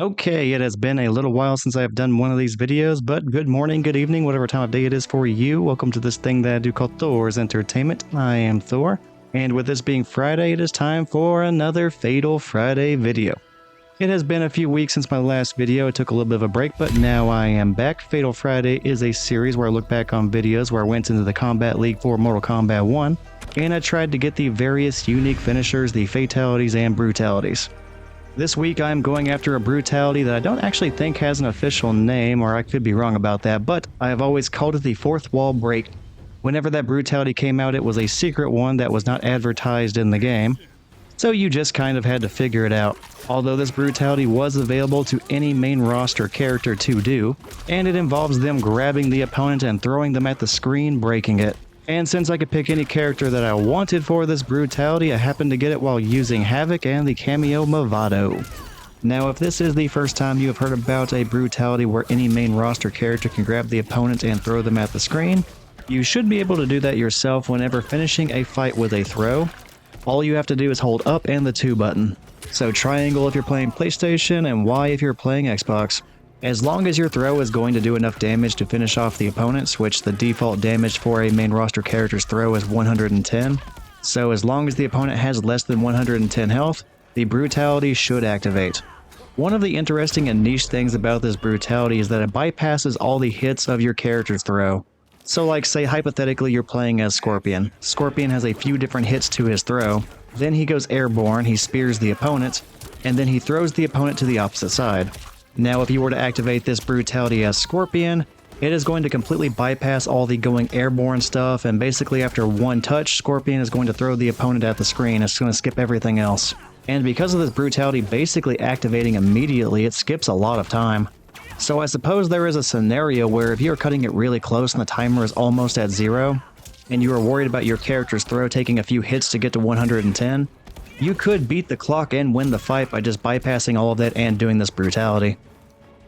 Okay, it has been a little while since I have done one of these videos, but good morning, good evening, whatever time of day it is for you. Welcome to this thing that I do call Thor's Entertainment. I am Thor, and with this being Friday, it is time for another Fatal Friday video. It has been a few weeks since my last video. It took a little bit of a break, but now I am back. Fatal Friday is a series where I look back on videos where I went into the Kombat League for Mortal Kombat 1, and I tried to get the various unique finishers, the fatalities and brutalities. This week I'm going after a brutality that I don't actually think has an official name, or I could be wrong about that, but I have always called it the fourth wall break. Whenever that brutality came out, it was a secret one that was not advertised in the game, so you just kind of had to figure it out. Although this brutality was available to any main roster character to do, and it involves them grabbing the opponent and throwing them at the screen, breaking it. And since I could pick any character that I wanted for this brutality, I happened to get it while using Havik and the kameo Mavado. Now, if this is the first time you have heard about a brutality where any main roster character can grab the opponent and throw them at the screen, you should be able to do that yourself whenever finishing a fight with a throw. All you have to do is hold up and the 2 button. So triangle if you're playing PlayStation and Y if you're playing Xbox. As long as your throw is going to do enough damage to finish off the opponents, which the default damage for a main roster character's throw is 110, so as long as the opponent has less than 110 health, the brutality should activate. One of the interesting and niche things about this brutality is that it bypasses all the hits of your character's throw. So like say hypothetically you're playing as Scorpion. Scorpion has a few different hits to his throw, then he goes airborne, he spears the opponent, and then he throws the opponent to the opposite side. Now, if you were to activate this brutality as Scorpion, it is going to completely bypass all the going airborne stuff, and basically after one touch, Scorpion is going to throw the opponent at the screen. It's going to skip everything else. And because of this brutality basically activating immediately, it skips a lot of time. So I suppose there is a scenario where if you're cutting it really close and the timer is almost at 0, and you are worried about your character's throw taking a few hits to get to 110, you could beat the clock and win the fight by just bypassing all of that and doing this brutality.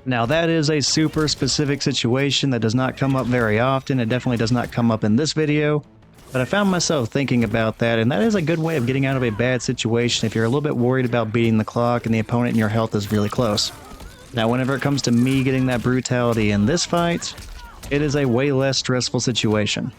Now that is a super specific situation that does not come up very often. It definitely does not come up in this video, but I found myself thinking about that, and that is a good way of getting out of a bad situation if you're a little bit worried about beating the clock and the opponent and your health is really close. Now whenever it comes to me getting that brutality in this fight, it is a way less stressful situation.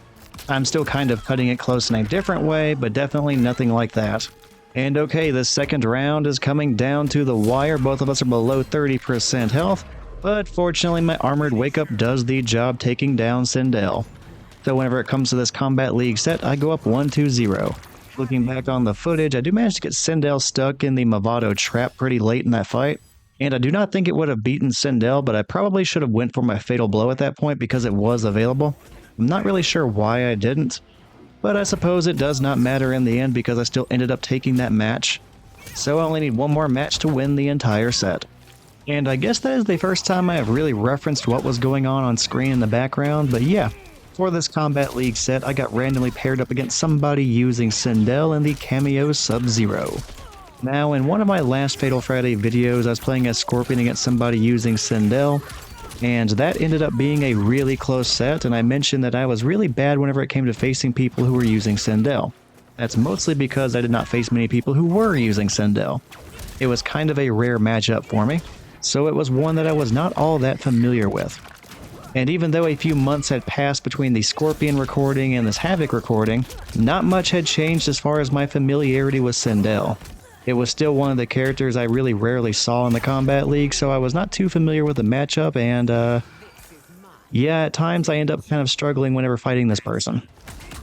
I'm still kind of cutting it close in a different way, but definitely nothing like that. And okay, the second round is coming down to the wire. Both of us are below 30% health, but fortunately my armored wake-up does the job taking down Sindel. So whenever it comes to this Kombat League set, I go up 1-2-0. Looking back on the footage, I do manage to get Sindel stuck in the Mavado trap pretty late in that fight, and I do not think it would have beaten Sindel, but I probably should have went for my fatal blow at that point because it was available. I'm not really sure why I didn't, but I suppose it does not matter in the end because I still ended up taking that match. So I only need one more match to win the entire set. And I guess that is the first time I have really referenced what was going on screen in the background, but yeah, for this Kombat League set, I got randomly paired up against somebody using Sindel and the kameo Subzero. Now, in one of my last Fatal Friday videos, I was playing as Scorpion against somebody using Sindel, and that ended up being a really close set, and I mentioned that I was really bad whenever it came to facing people who were using Sindel. That's mostly because I did not face many people who were using Sindel. It was kind of a rare matchup for me, so it was one that I was not all that familiar with. And even though a few months had passed between the Scorpion recording and this Havik recording, not much had changed as far as my familiarity with Sindel. It was still one of the characters I really rarely saw in the Kombat League, so I was not too familiar with the matchup, and yeah, at times I end up kind of struggling whenever fighting this person.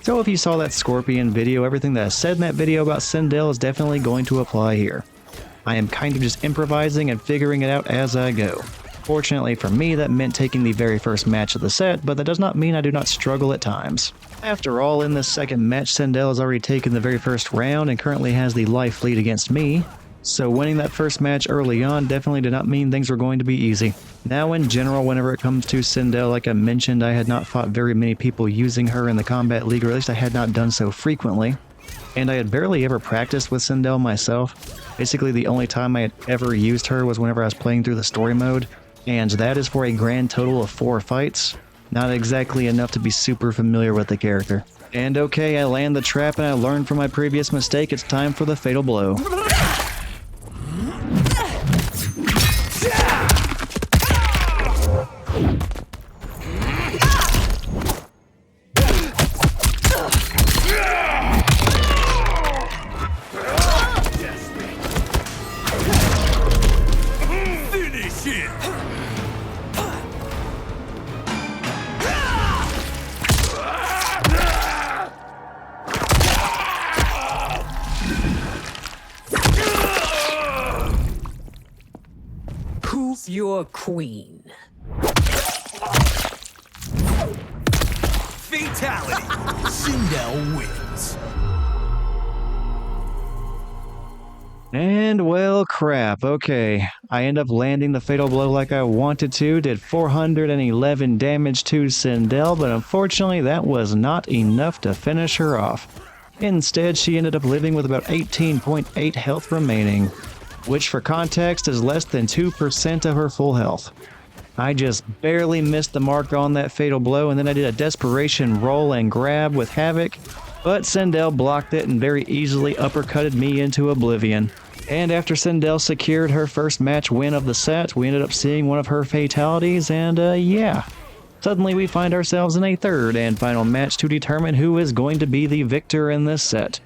So if you saw that Scorpion video, everything that I said in that video about Sindel is definitely going to apply here. I am kind of just improvising and figuring it out as I go. Fortunately for me, that meant taking the very first match of the set, but that does not mean I do not struggle at times. After all, in this second match, Sindel has already taken the very first round and currently has the life lead against me, so winning that first match early on definitely did not mean things were going to be easy. Now in general, whenever it comes to Sindel, like I mentioned, I had not fought very many people using her in the Kombat League, or at least I had not done so frequently, and I had barely ever practiced with Sindel myself. Basically the only time I had ever used her was whenever I was playing through the story mode, and that is for a grand total of 4 fights. Not exactly enough to be super familiar with the character. And okay, I land the trap and I learned from my previous mistake. It's time for the fatal blow. Who's your queen? Fatality! Sindel wins. And well, crap. Okay, I end up landing the fatal blow like I wanted to, did 411 damage to Sindel, but unfortunately that was not enough to finish her off. Instead, she ended up living with about 18.8 health remaining, which for context is less than 2% of her full health. I just barely missed the mark on that fatal blow, and then I did a desperation roll and grab with Havik, but Sindel blocked it and very easily uppercutted me into oblivion. And after Sindel secured her first match win of the set, we ended up seeing one of her fatalities, and yeah. Suddenly we find ourselves in a third and final match to determine who is going to be the victor in this set.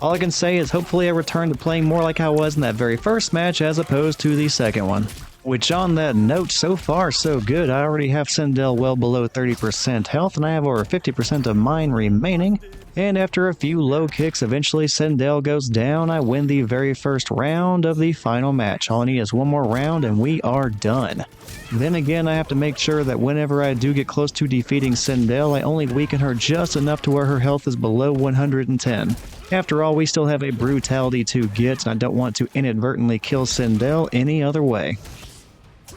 All I can say is hopefully I return to playing more like I was in that very first match as opposed to the second one. Which on that note, so far so good. I already have Sindel well below 30% health, and I have over 50% of mine remaining. And after a few low kicks, eventually Sindel goes down. I win the very first round of the final match. All I need is one more round and we are done. Then again, I have to make sure that whenever I do get close to defeating Sindel, I only weaken her just enough to where her health is below 110. After all, we still have a brutality to get, and I don't want to inadvertently kill Sindel any other way.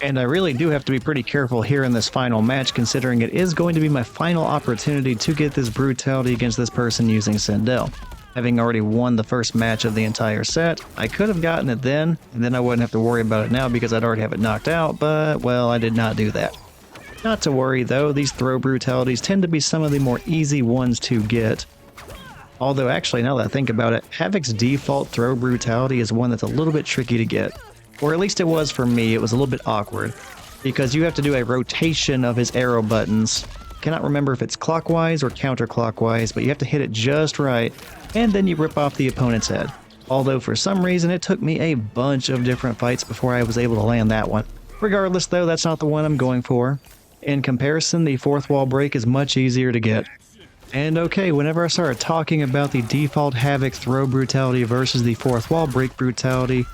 And I really do have to be pretty careful here in this final match, considering it is going to be my final opportunity to get this brutality against this person using Sindel. Having already won the first match of the entire set, I could have gotten it then, and then I wouldn't have to worry about it now because I'd already have it knocked out, but, well, I did not do that. Not to worry though, these throw brutalities tend to be some of the more easy ones to get. Although actually, now that I think about it, Havik's default throw brutality is one that's a little bit tricky to get. Or at least it was for me. It was a little bit awkward because you have to do a rotation of his arrow buttons. Cannot remember if it's clockwise or counterclockwise, but you have to hit it just right, and then you rip off the opponent's head. Although for some reason it took me a bunch of different fights before I was able to land that one. Regardless though, that's not the one I'm going for. In comparison, the fourth wall break is much easier to get. And okay, whenever I started talking about the default Havik throw brutality versus the fourth wall break brutality,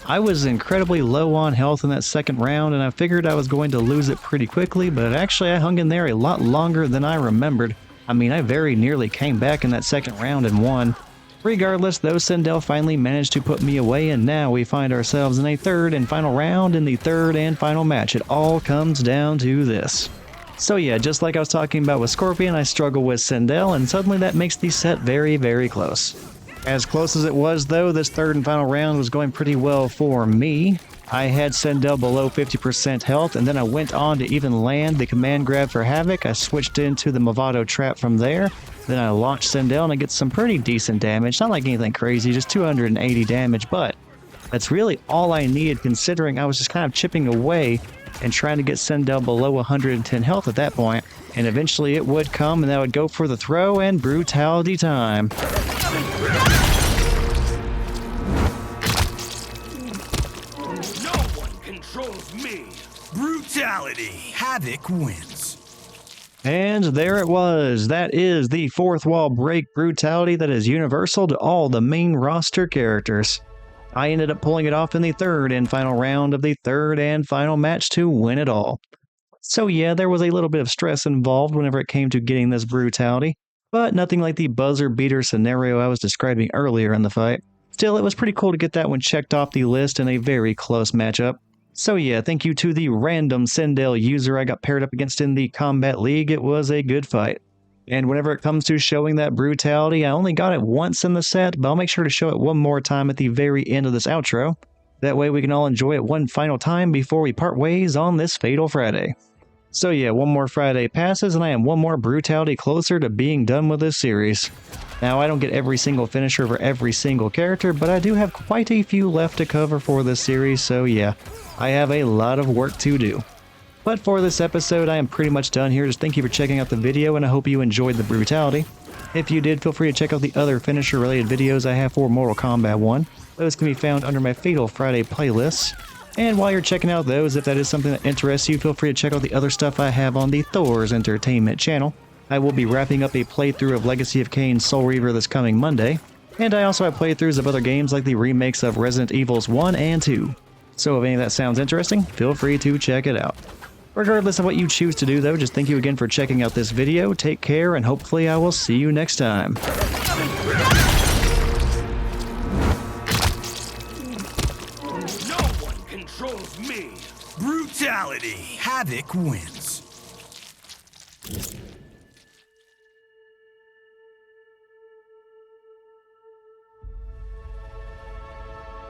I was incredibly low on health in that second round, and I figured I was going to lose it pretty quickly, but actually I hung in there a lot longer than I remembered. I mean, I very nearly came back in that second round and won. Regardless, though, Sindel finally managed to put me away, and now we find ourselves in a third and final round in the third and final match. It all comes down to this. So yeah, just like I was talking about with Scorpion, I struggle with Sindel, and suddenly that makes the set very, very close. As close as it was, though, this third and final round was going pretty well for me. I had Sindel below 50% health, and then I went on to even land the command grab for Havik. I switched into the Mavado trap from there. Then I launched Sindel, and I get some pretty decent damage. Not like anything crazy, just 280 damage, but that's really all I needed, considering I was just kind of chipping away and trying to get Sindel below 110 health at that point. And eventually it would come, and I would go for the throw and brutality time. Controls me. Brutality. Havik wins. And there it was. That is the fourth wall break brutality that is universal to all the main roster characters. I ended up pulling it off in the third and final round of the third and final match to win it all. So yeah, there was a little bit of stress involved whenever it came to getting this brutality, but nothing like the buzzer beater scenario I was describing earlier in the fight. Still, it was pretty cool to get that one checked off the list in a very close matchup. So yeah, thank you to the random Sindel user I got paired up against in the Kombat League. It was a good fight. And whenever it comes to showing that brutality, I only got it once in the set, but I'll make sure to show it one more time at the very end of this outro. That way we can all enjoy it one final time before we part ways on this Fatal Friday. So yeah, one more Friday passes and I am one more brutality closer to being done with this series. Now I don't get every single finisher for every single character, but I do have quite a few left to cover for this series, so yeah, I have a lot of work to do. But for this episode, I am pretty much done here. Just thank you for checking out the video, and I hope you enjoyed the brutality. If you did, feel free to check out the other finisher-related videos I have for Mortal Kombat 1. Those can be found under my Fatal Friday playlists. And while you're checking out those, if that is something that interests you, feel free to check out the other stuff I have on the Thor's Entertainment channel. I will be wrapping up a playthrough of Legacy of Kain Soul Reaver this coming Monday. And I also have playthroughs of other games like the remakes of Resident Evils 1 and 2. So if any of that sounds interesting, feel free to check it out. Regardless of what you choose to do though, just thank you again for checking out this video, take care, and hopefully I will see you next time. No one controls me. Brutality. Havik wins.